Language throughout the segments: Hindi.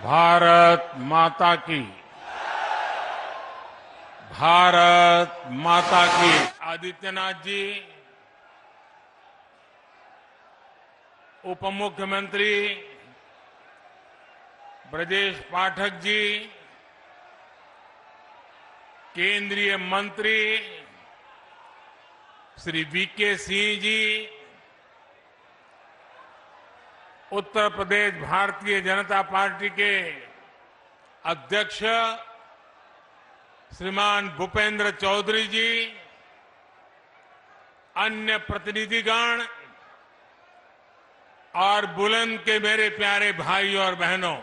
भारत माता की। भारत माता की। आदित्यनाथ जी, उप मुख्यमंत्री ब्रजेश पाठक जी, केंद्रीय मंत्री श्री वीके सिंह जी, उत्तर प्रदेश भारतीय जनता पार्टी के अध्यक्ष श्रीमान भूपेंद्र चौधरी जी, अन्य प्रतिनिधिगण और बुलंद के मेरे प्यारे भाई और बहनों,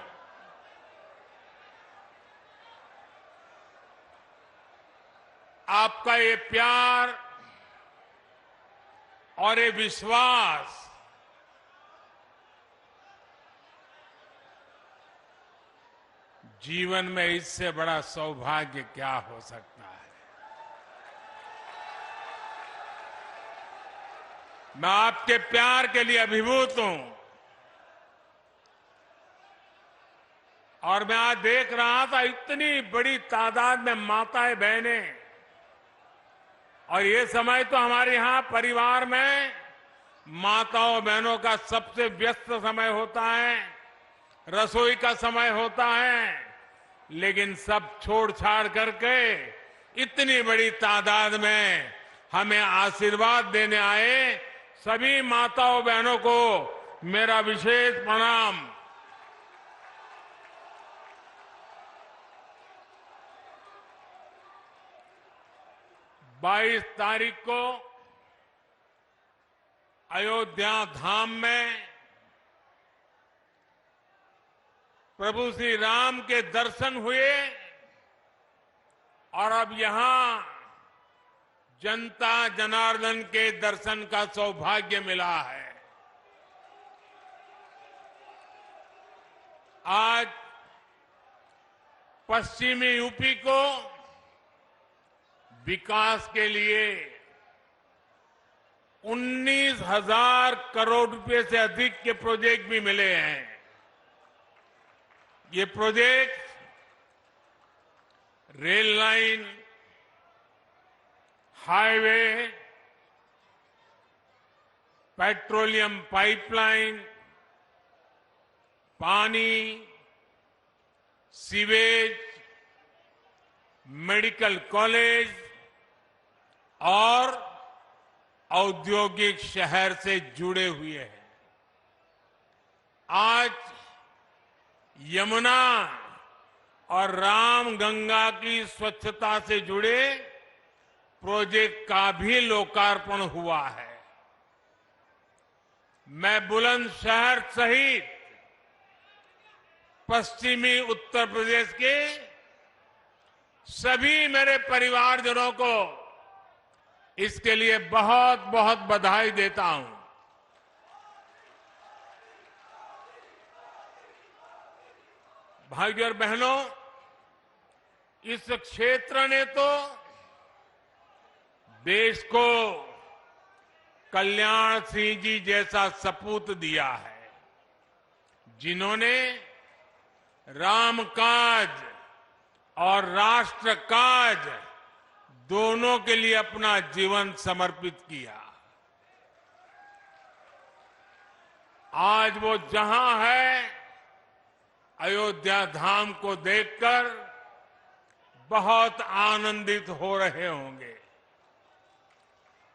आपका ये प्यार और ये विश्वास जीवन में इससे बड़ा सौभाग्य क्या हो सकता है। मैं आपके प्यार के लिए अभिभूत हूं और मैं आज देख रहा था इतनी बड़ी तादाद में माताएं बहनें, और ये समय तो हमारे यहां परिवार में माताओं बहनों का सबसे व्यस्त समय होता है, रसोई का समय होता है, लेकिन सब छोड़ छाड़ करके इतनी बड़ी तादाद में हमें आशीर्वाद देने आए सभी माताओं बहनों को मेरा विशेष प्रणाम। बाईस तारीख को अयोध्या धाम में प्रभु श्री राम के दर्शन हुए और अब यहां जनता जनार्दन के दर्शन का सौभाग्य मिला है। आज पश्चिमी यूपी को विकास के लिए 19,000 करोड़ रुपए से अधिक के प्रोजेक्ट भी मिले हैं। ये project rail line, highway, petroleum pipeline, पानी, सीवेज, मेडिकल कॉलेज और औद्योगिक शहर से जुड़े हुए हैं। आज यमुना और रामगंगा की स्वच्छता से जुड़े प्रोजेक्ट का भी लोकार्पण हुआ है। मैं बुलंदशहर सहित पश्चिमी उत्तर प्रदेश के सभी मेरे परिवारजनों को इसके लिए बहुत बहुत बधाई देता हूं। भाइयों और बहनों, इस क्षेत्र ने तो देश को कल्याण सिंह जी जैसा सपूत दिया है, जिन्होंने राम काज और राष्ट्र काज दोनों के लिए अपना जीवन समर्पित किया। आज वो जहां है, अयोध्या धाम को देखकर बहुत आनंदित हो रहे होंगे।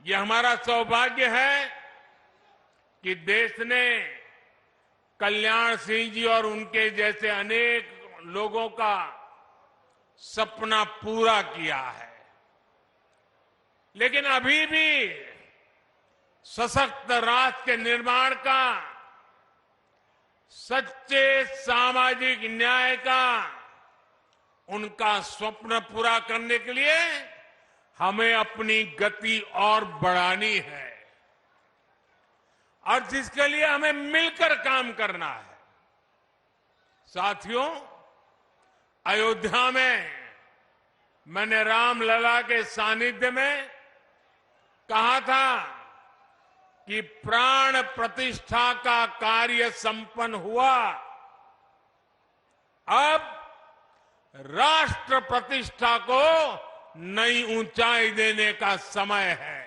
ये हमारा सौभाग्य है कि देश ने कल्याण सिंह जी और उनके जैसे अनेक लोगों का सपना पूरा किया है। लेकिन अभी भी सशक्त राष्ट्र के निर्माण का, सच्चे सामाजिक न्याय का उनका स्वप्न पूरा करने के लिए हमें अपनी गति और बढ़ानी है, और जिसके लिए हमें मिलकर काम करना है। साथियों, अयोध्या में मैंने रामलला के सानिध्य में कहा था कि प्राण प्रतिष्ठा का कार्य संपन्न हुआ अब राष्ट्र प्रतिष्ठा को नई ऊंचाई देने का समय है।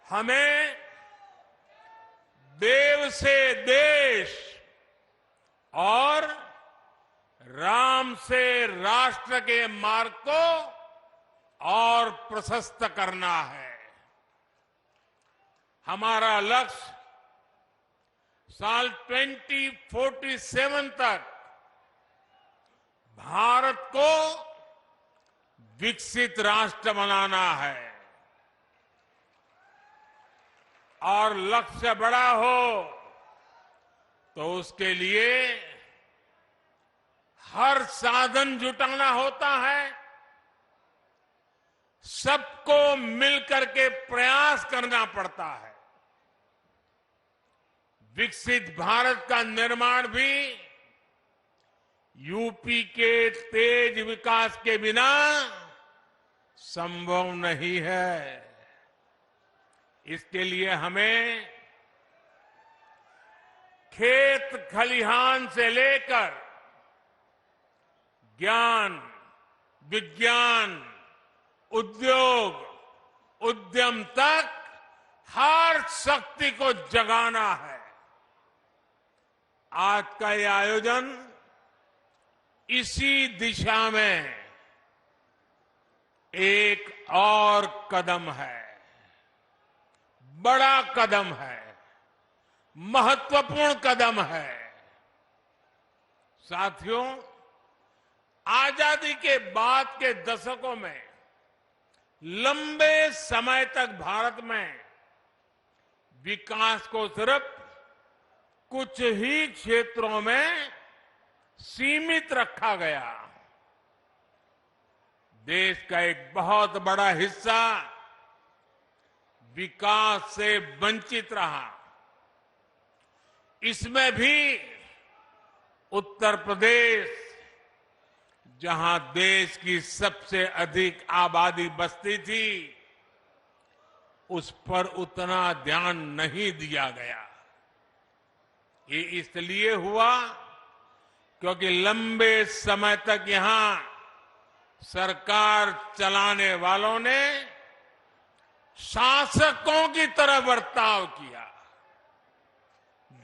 हमें देव से देश और राम से राष्ट्र के मार्ग को और प्रशस्त करना है। हमारा लक्ष्य साल 2047 तक भारत को विकसित राष्ट्र बनाना है। और लक्ष्य बड़ा हो तो उसके लिए हर साधन जुटाना होता है, सबको मिलकर के प्रयास करना पड़ता है। विकसित भारत का निर्माण भी यूपी के तेज विकास के बिना संभव नहीं है। इसके लिए हमें खेत खलिहान से लेकर ज्ञान, विज्ञान, उद्योग, उद्यम तक हर शक्ति को जगाना है। आज का ये आयोजन इसी दिशा में एक और कदम है, बड़ा कदम है, महत्वपूर्ण कदम है। साथियों, आजादी के बाद के दशकों में लंबे समय तक भारत में विकास को सिर्फ कुछ ही क्षेत्रों में सीमित रखा गया। देश का एक बहुत बड़ा हिस्सा विकास से वंचित रहा। इसमें भी उत्तर प्रदेश, जहां देश की सबसे अधिक आबादी बसती थी, उस पर उतना ध्यान नहीं दिया गया। ये इसलिए हुआ क्योंकि लंबे समय तक यहां सरकार चलाने वालों ने शासकों की तरह बर्ताव किया।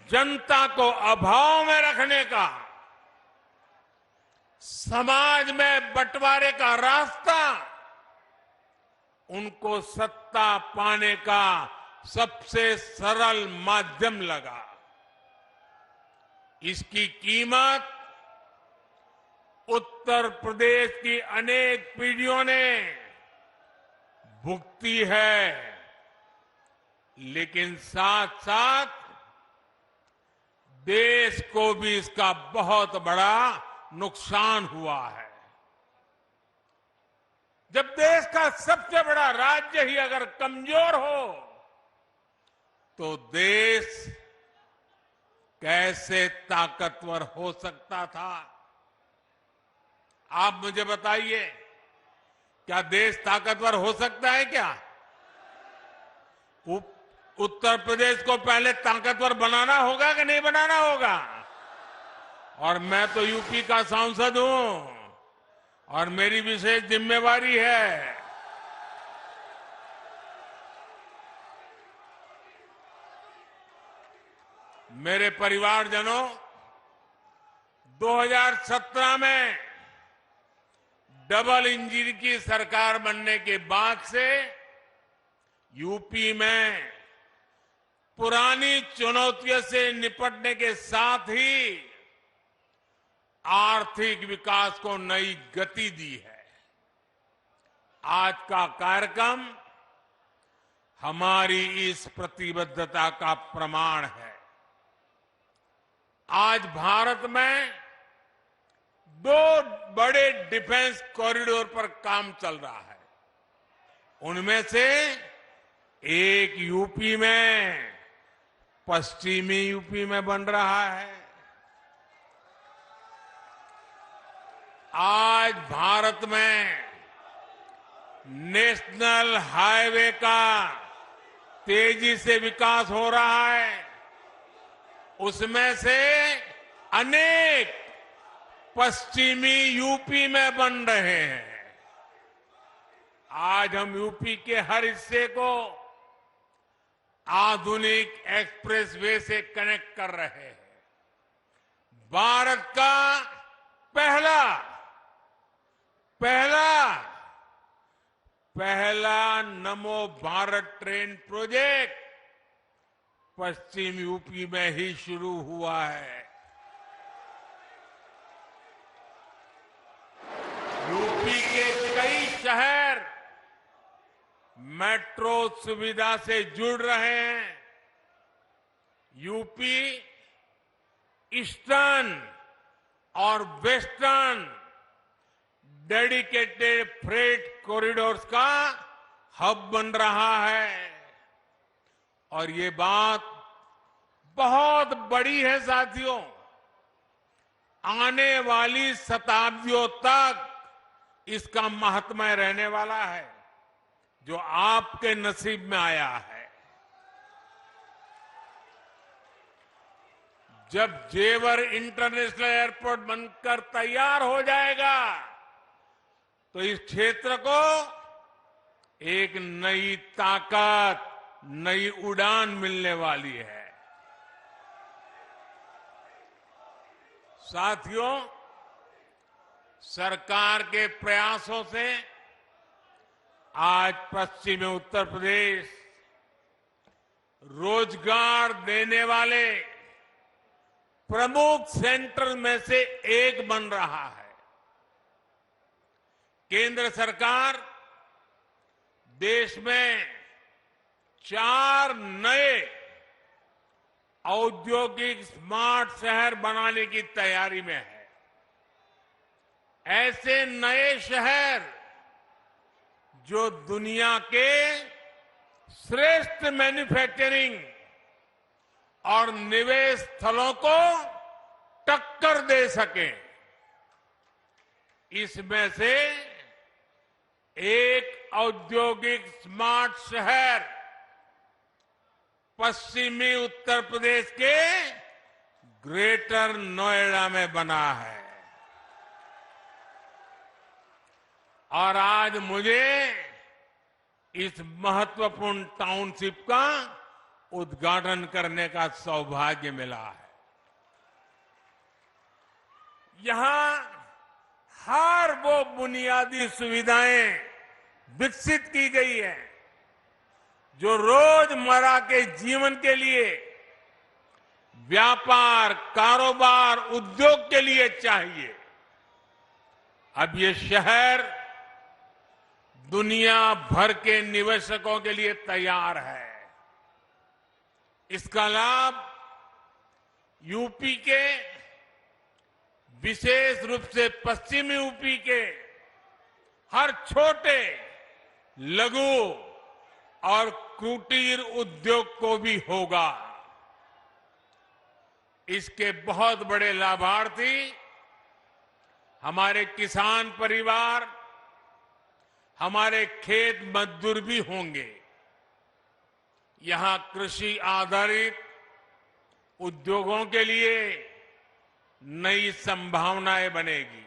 जनता को अभाव में रखने का, समाज में बंटवारे का रास्ता उनको सत्ता पाने का सबसे सरल माध्यम लगा। इसकी कीमत उत्तर प्रदेश की अनेक पीढ़ियों ने भुगती है, लेकिन साथ साथ देश को भी इसका बहुत बड़ा नुकसान हुआ है। जब देश का सबसे बड़ा राज्य ही अगर कमजोर हो तो देश कैसे ताकतवर हो सकता था? आप मुझे बताइए, क्या देश ताकतवर हो सकता है क्या? उत्तर प्रदेश को पहले ताकतवर बनाना होगा कि नहीं बनाना होगा? और मैं तो यूपी का सांसद हूं और मेरी विशेष जिम्मेवारी है। मेरे परिवारजनों, 2017 में डबल इंजन की सरकार बनने के बाद से यूपी में पुरानी चुनौतियों से निपटने के साथ ही आर्थिक विकास को नई गति दी है। आज का कार्यक्रम हमारी इस प्रतिबद्धता का प्रमाण है। आज भारत में 2 बड़े डिफेंस कॉरिडोर पर काम चल रहा है। उनमें से एक यूपी में, पश्चिमी यूपी में बन रहा है। आज भारत में नेशनल हाईवे का तेजी से विकास हो रहा है। उसमें से अनेक पश्चिमी यूपी में बन रहे हैं। आज हम यूपी के हर हिस्से को आधुनिक एक्सप्रेसवे से कनेक्ट कर रहे हैं। भारत का पहला नमो भारत ट्रेन प्रोजेक्ट पश्चिम यूपी में ही शुरू हुआ है। यूपी के कई शहर मेट्रो सुविधा से जुड़ रहे हैं। यूपी ईस्टर्न और वेस्टर्न डेडिकेटेड फ्रेट कॉरिडोर्स का हब बन रहा है और ये बात बहुत बड़ी है साथियों। आने वाली शताब्दियों तक इसका महात्म्य रहने वाला है जो आपके नसीब में आया है। जब जेवर इंटरनेशनल एयरपोर्ट बनकर तैयार हो जाएगा तो इस क्षेत्र को एक नई ताकत, नई उड़ान मिलने वाली है। साथियों, सरकार के प्रयासों से आज पश्चिमी उत्तर प्रदेश रोजगार देने वाले प्रमुख सेंटर में से एक बन रहा है। केंद्र सरकार देश में 4 नए औद्योगिक स्मार्ट शहर बनाने की तैयारी में है। ऐसे नए शहर जो दुनिया के श्रेष्ठ मैन्युफैक्चरिंग और निवेश स्थलों को टक्कर दे सके। इसमें से एक औद्योगिक स्मार्ट शहर पश्चिमी उत्तर प्रदेश के ग्रेटर नोएडा में बना है। और आज मुझे इस महत्वपूर्ण टाउनशिप का उद्घाटन करने का सौभाग्य मिला है। यहां हर वो बुनियादी सुविधाएं विकसित की गई है जो रोजमर्रा के जीवन के लिए, व्यापार, कारोबार, उद्योग के लिए चाहिए। अब ये शहर दुनिया भर के निवेशकों के लिए तैयार है। इसका लाभ यूपी के, विशेष रूप से पश्चिमी यूपी के हर छोटे, लघु और कुटीर उद्योग को भी होगा। इसके बहुत बड़े लाभार्थी हमारे किसान परिवार, हमारे खेत मजदूर भी होंगे। यहां कृषि आधारित उद्योगों के लिए नई संभावनाएं बनेगी।